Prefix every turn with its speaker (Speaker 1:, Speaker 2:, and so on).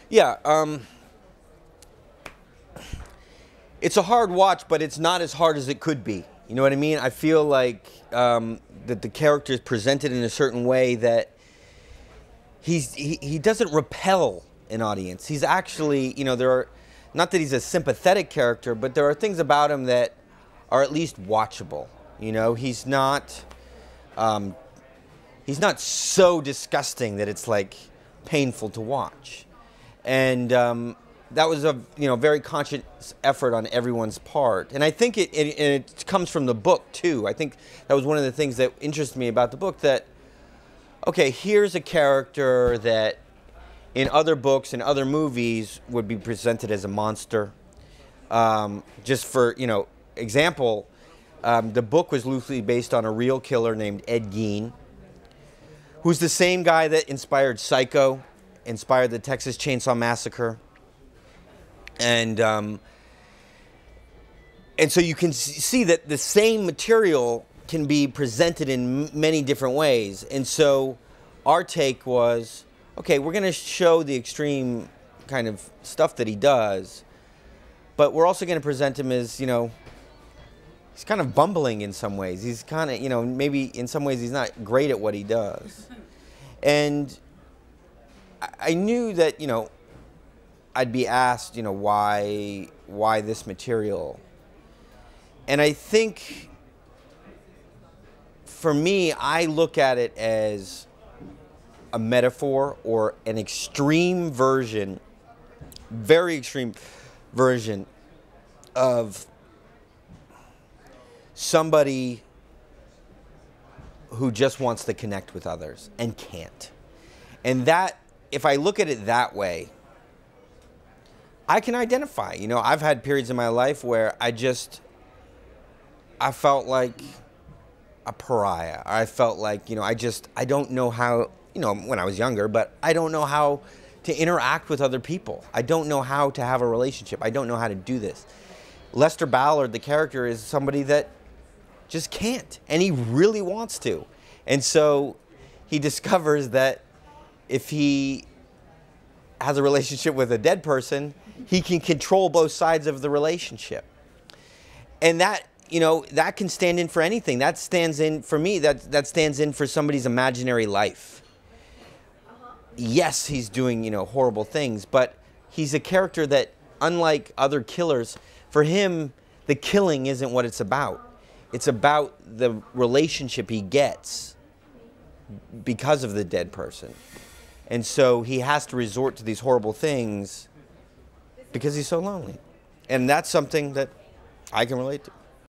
Speaker 1: Yeah, it's a hard watch, but it's not as hard as it could be. You know what I mean? I feel like that the character is presented in a certain way that he doesn't repel an audience. He's actually, there are, not that he's a sympathetic character, but there are things about him that are at least watchable. He's not so disgusting that it's like painful to watch. And that was a very conscious effort on everyone's part. And I think it comes from the book too. I think that was one of the things that interested me about the book, that okay, here's a character that in other books and other movies would be presented as a monster. Just for example, the book was loosely based on a real killer named Ed Gein, who's the same guy that inspired Psycho, inspired the Texas Chainsaw Massacre. And so you can see that the same material can be presented in many different ways. And so our take was, okay, we're going to show the extreme kind of stuff that he does, but we're also going to present him as, he's kind of bumbling in some ways. He's kind of, maybe in some ways he's not great at what he does. And I knew that, I'd be asked, why this material? And I think, for me, I look at it as a metaphor or an extreme version, very extreme version of somebody who just wants to connect with others and can't. And that, if I look at it that way, I can identify. I've had periods in my life where I felt like a pariah. I felt like, I don't know how, when I was younger, but I don't know how to interact with other people. I don't know how to have a relationship. I don't know how to do this. Lester Ballard, the character, is somebody that just can't, and he really wants to. And so he discovers that if he has a relationship with a dead person, he can control both sides of the relationship. And that, that can stand in for anything. That stands in, for me, that stands in for somebody's imaginary life. Yes, he's doing, horrible things, but he's a character that, unlike other killers, for him, the killing isn't what it's about. It's about the relationship he gets because of the dead person. And so he has to resort to these horrible things because he's so lonely. And that's something that I can relate to.